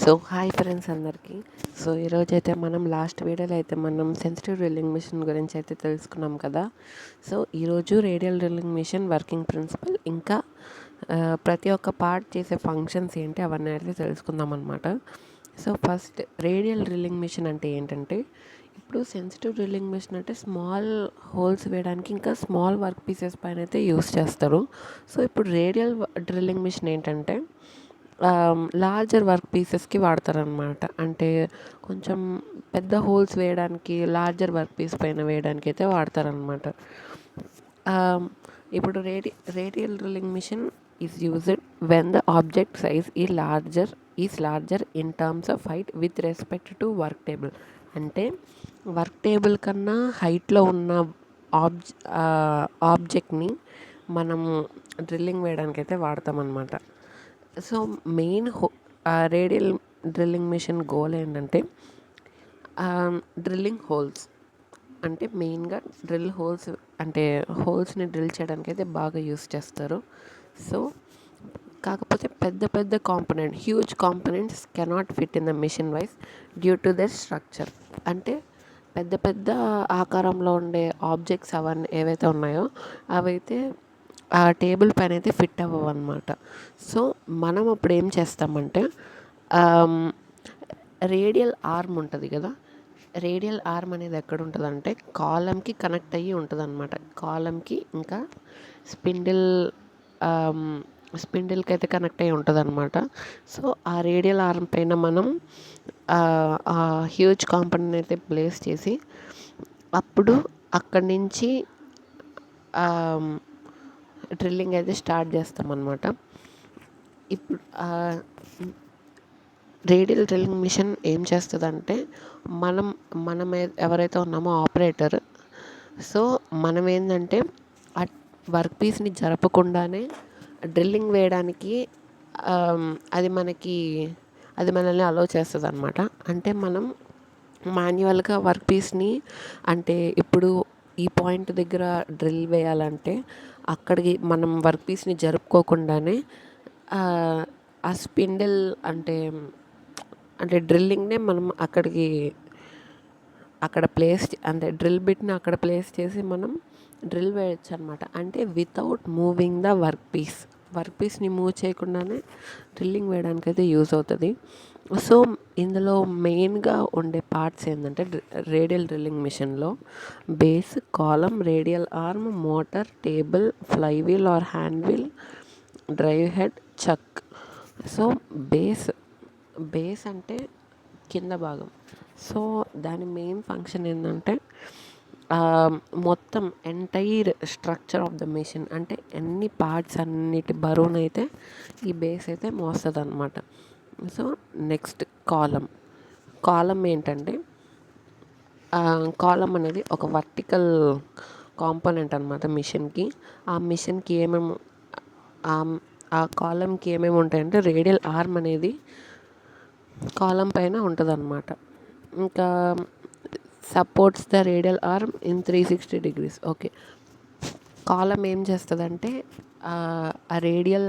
So hi friends అందరికీ. So ఈరోజైతే మనం లాస్ట్ వీడియోలో అయితే మనం సెన్సిటివ్ డ్రిల్లింగ్ మిషన్ గురించి అయితే తెలుసుకున్నాం కదా. సో ఈరోజు radial drilling machine working principle ఇంకా ప్రతి ఒక్క పార్ట్ చేసే ఫంక్షన్స్ ఏంటి అవన్నీ అయితే తెలుసుకుందాం అనమాట. So first radial drilling machine అంటే ఏంటంటే, ఇప్పుడు సెన్సిటివ్ డ్రిల్లింగ్ మిషన్ అంటే స్మాల్ హోల్స్ వేయడానికి ఇంకా స్మాల్ వర్క్ పీసెస్ పైన అయితే యూస్ చేస్తారు. సో ఇప్పుడు రేడియల్ డ్రిల్లింగ్ మిషన్ ఏంటంటే లార్జర్ వర్క్ పీసెస్కి వాడతారనమాట. అంటే కొంచెం పెద్ద హోల్స్ వేయడానికి లార్జర్ వర్క్ పీస్ పైన వేయడానికి అయితే వాడతారనమాట. ఇప్పుడు radial drilling machine is used when the object size is larger in terms of height with respect to work table. అంటే వర్క్ టేబుల్ కన్నా హైట్లో ఉన్న ఆబ్జెక్ట్ని మనం డ్రిల్లింగ్ వేయడానికి అయితే వాడతామన్నమాట. So main radial drilling machine goal ఏంటంటే డ్రిల్లింగ్ హోల్స్. అంటే మెయిన్గా డ్రిల్ హోల్స్ అంటే హోల్స్ని డ్రిల్ చేయడానికి అయితే బాగా యూస్ చేస్తారు. సో కాకపోతే పెద్ద పెద్ద huge components cannot fit in the machine wise due to their structure. అంటే పెద్ద పెద్ద ఆకారంలో ఉండే ఆబ్జెక్ట్స్ అవన్నీ ఏవైతే ఉన్నాయో అవైతే ఆ టేబుల్ పైన అయితే ఫిట్ అవ్వవు అనమాట. సో మనం అప్పుడు ఏం చేస్తామంటే రేడియల్ ఆర్మ్ ఉంటుంది కదా. రేడియల్ ఆర్మ్ అనేది ఎక్కడ ఉంటుందంటే కాలంకి కనెక్ట్ అయ్యి ఉంటుంది అనమాట. కాలంకి ఇంకా స్పిండిల్కి అయితే కనెక్ట్ అయ్యి ఉంటుంది అనమాట. సో ఆ రేడియల్ ఆర్మ్ పైన మనం హ్యూజ్ కాంపోనెంట్ అయితే ప్లేస్ చేసి అప్పుడు అక్కడి నుంచి డ్రిల్లింగ్ అయితే స్టార్ట్ చేస్తామన్నమాట. ఇప్పుడు రేడియల్ డ్రిల్లింగ్ మిషన్ ఏం చేస్తుందంటే మనం ఎవరైతే ఉన్నామో ఆపరేటర్, సో మనం ఏంటంటే ఆ వర్క్ పీస్ని జరపకుండానే డ్రిల్లింగ్ వేయడానికి అది మనల్ని అలో చేస్తుంది అనమాట. అంటే మనం మాన్యువల్గా వర్క్ పీస్ని అంటే ఇప్పుడు ఈ పాయింట్ దగ్గర డ్రిల్ వేయాలంటే అక్కడికి మనం వర్క్ పీస్ని జరుపుకోకుండానే ఆ స్పిండిల్ అంటే డ్రిల్లింగ్నే మనం అక్కడ ప్లేస్ అంటే డ్రిల్ బిట్ని అక్కడ ప్లేస్ చేసి మనం డ్రిల్ వేయచ్చు అనమాట. అంటే వితౌట్ మూవింగ్ ద వర్క్ పీస్ని మూవ్ చేయకుండానే డ్రిల్లింగ్ వేయడానికి అయితే యూజ్ అవుతుంది. సో ఇందులో మెయిన్గా ఉండే పార్ట్స్ ఏంటంటే రేడియల్ డ్రిల్లింగ్ మిషన్లో base, column, radial arm, motor, table, flywheel or hand wheel, drive head, chuck. So base అంటే కింద భాగం. సో దాని మెయిన్ ఫంక్షన్ ఏంటంటే మొత్తం entire structure of the machine అంటే ఎన్ని పార్ట్స్ అన్నిటి బరువునైతే ఈ బేస్ అయితే మోస్తుంది అనమాట. సో నెక్స్ట్ కాలం ఏంటంటే కాలం అనేది ఒక వర్టికల్ కాంపోనెంట్ అనమాట మిషన్కి. ఆ మిషన్కి ఆ కాలంకి ఏమేమి ఉంటాయంటే రేడియల్ ఆర్మ్ అనేది కాలం పైన ఉంటుంది అనమాట. ఇంకా supports the radial arm in 360 degrees. Okay, column ఏం చేస్తుందంటే ఆ రేడియల్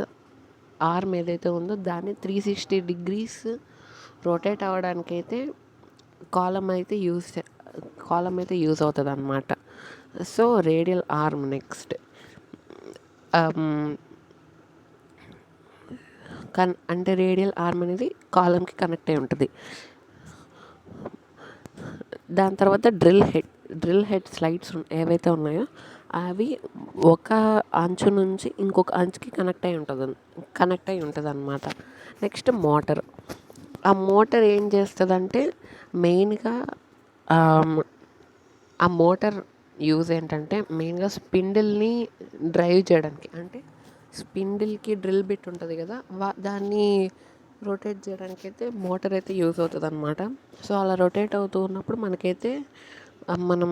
ఆర్మ్ ఏదైతే ఉందో దాన్ని 360 degrees రొటేట్ అవ్వడానికి అయితే కాలం అయితే యూజ్ అవుతుంది అనమాట. సో రేడియల్ ఆర్మ్ నెక్స్ట్ అంటే రేడియల్ ఆర్మ్ అనేది కాలంకి కనెక్ట్ అయి ఉంటుంది. దాని తర్వాత డ్రిల్ హెడ్ స్లైడ్స్ ఏవైతే ఉన్నాయో అవి ఒక అంచు నుంచి ఇంకొక అంచుకి కనెక్ట్ అయి ఉంటుంది అనమాట. నెక్స్ట్ ఆ మోటార్ ఏం చేస్తుందంటే మెయిన్గా ఆ మోటార్ యూజ్ ఏంటంటే మెయిన్గా స్పిండిల్ని డ్రైవ్ చేయడానికి. అంటే స్పిండిల్కి డ్రిల్ బిట్ ఉంటుంది కదా, దాన్ని రొటేట్ చేయడానికి అయితే మోటార్ అయితే యూజ్ అవుతుంది అనమాట. సో అలా రొటేట్ అవుతూ ఉన్నప్పుడు మనకైతే మనం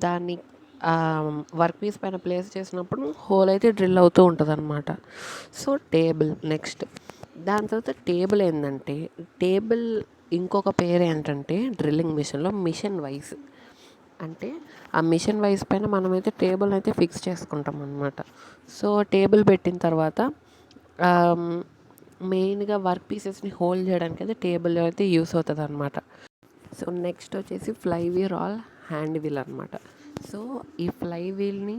దాన్ని వర్క్ పీస్ పైన ప్లేస్ చేసినప్పుడు హోల్ అయితే డ్రిల్ అవుతూ ఉంటుంది అనమాట. సో నెక్స్ట్ దాని తర్వాత టేబుల్ ఏంటంటే ఇంకొక పేరు ఏంటంటే డ్రిల్లింగ్ మిషన్లో మిషన్ వైస్. అంటే ఆ మిషన్ వైస్ పైన మనమైతే టేబుల్ అయితే ఫిక్స్ చేసుకుంటాం అనమాట. సో టేబుల్ పెట్టిన తర్వాత మెయిన్గా వర్క్ పీసెస్ని హోల్డ్ చేయడానికి అయితే టేబుల్ అయితే యూస్ అవుతుంది అనమాట. సో నెక్స్ట్ వచ్చేసి fly wheel or hand wheel అనమాట. సో ఈ ఫ్లై వీల్ని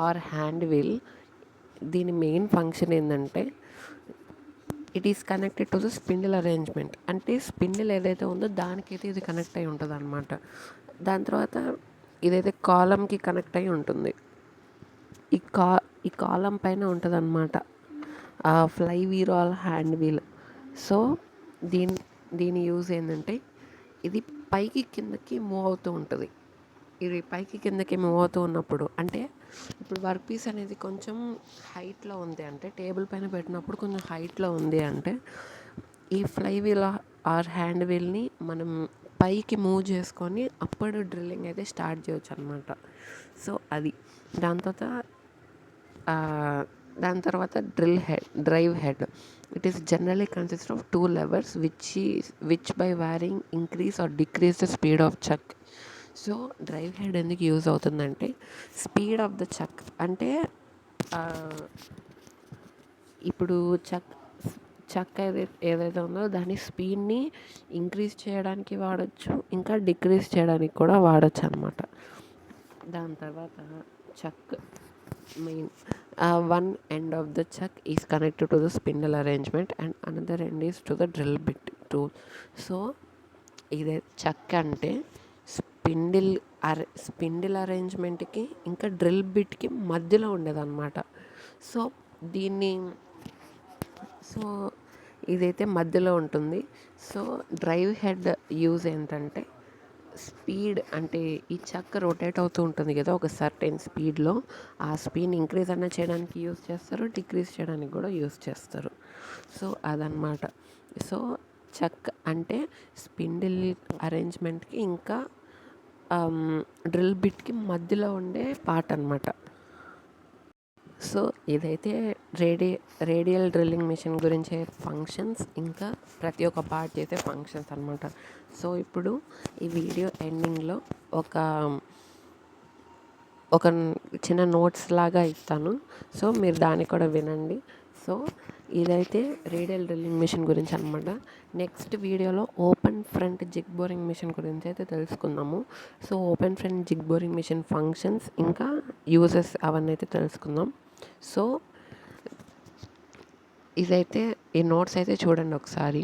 ఆర్ హ్యాండ్ వీల్, దీని మెయిన్ ఫంక్షన్ ఏంటంటే it is connected to the spindle arrangement. అంటే స్పిండిల్ ఏదైతే ఉందో దానికైతే ఇది కనెక్ట్ అయి ఉంటుంది అనమాట. దాని తర్వాత ఇదైతే కాలంకి కనెక్ట్ అయి ఉంటుంది. ఈ కాలం పైన ఉంటుంది అనమాట fly wheel or hand wheel. So దీని యూజ్ ఏంటంటే ఇది పైకి కిందకి మూవ్ అవుతూ ఉంటుంది. ఇది పైకి కిందకి మూవ్ అవుతూ ఉన్నప్పుడు అంటే ఇప్పుడు వర్క్ పీస్ అనేది కొంచెం హైట్లో ఉంది అంటే, టేబుల్ పైన పెట్టినప్పుడు కొంచెం హైట్లో ఉంది అంటే ఈ ఫ్లై వీల్ ఆర్ హ్యాండ్ వీల్ని మనం పైకి మూవ్ చేసుకొని అప్పుడు డ్రిల్లింగ్ అయితే స్టార్ట్ చేయొచ్చు అనమాట. సో అది దాని తర్వాత drive head. It is generally consist of 2 levers which by varying increase or decrease the speed of chuck. So drive head ఎందుకు యూజ్ అవుతుందంటే స్పీడ్ ఆఫ్ ద చక్ అంటే ఇప్పుడు చక్ ఏదైతే ఉందో దాని స్పీడ్ని ఇంక్రీజ్ చేయడానికి వాడచ్చు, ఇంకా డిక్రీజ్ చేయడానికి కూడా వాడచ్చు అనమాట. దాని తర్వాత చక్ main one end of the chuck is connected to the spindle arrangement and another end is to the drill bit tool. So ఇదే చక్ అంటే స్పిండిల్ అరేంజ్మెంట్కి ఇంకా డ్రిల్ బిట్కి మధ్యలో ఉండేదన్నమాట. సో ఇదైతే మధ్యలో ఉంటుంది. సో డ్రైవ్ హెడ్ యూజ్ ఏంటంటే స్పీడ్ అంటే ఈ చక్ రొటేట్ అవుతూ ఉంటుంది కదా ఒక సర్టెన్ స్పీడ్లో, ఆ స్పీడ్ని ఇంక్రీజ్ అన్న చేయడానికి యూస్ చేస్తారు, డిక్రీజ్ చేయడానికి కూడా యూస్ చేస్తారు. సో అదనమాట. సో చక్ అంటే స్పిండిల్ అరేంజ్మెంట్కి ఇంకా డ్రిల్ బిట్కి మధ్యలో ఉండే పార్ట్ అనమాట. సో ఇదైతే రేడియల్ డ్రిల్లింగ్ మిషన్ గురించే ఫంక్షన్స్, ఇంకా ప్రతి ఒక్క పార్ట్ చేసే ఫంక్షన్స్ అనమాట. సో ఇప్పుడు ఈ వీడియో ఎండింగ్లో ఒక చిన్న నోట్స్ లాగా ఇస్తాను. సో మీరు దాన్ని కూడా వినండి. సో ఇదైతే రేడియల్ డ్రిల్లింగ్ మిషన్ గురించి అనమాట. నెక్స్ట్ వీడియోలో open front jig boring machine గురించి అయితే తెలుసుకుందాము. So open front jig boring machine functions ఇంకా యూజెస్ అవన్నీ అయితే తెలుసుకుందాం. సో ఇదైతే ఈ నోట్స్ అయితే చూడండి ఒకసారి.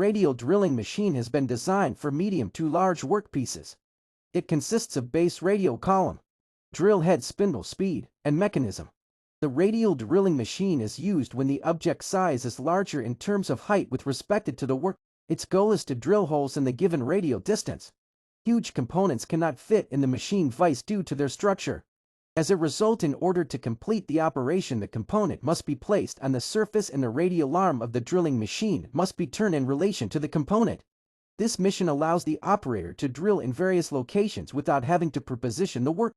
Radial drilling machine has been designed for medium to large workpieces. It consists of base radial column, drill head spindle speed, and mechanism. The radial drilling machine is used when the object size is larger in terms of height with respect to the work. Its goal is to drill holes in the given radial distance. Huge components cannot fit in the machine vise due to their structure. As a result, in order to complete the operation, the component must be placed on the surface and the radial arm of the drilling machine must be turned in relation to the component. This mission allows the operator to drill in various locations without having to preposition the work.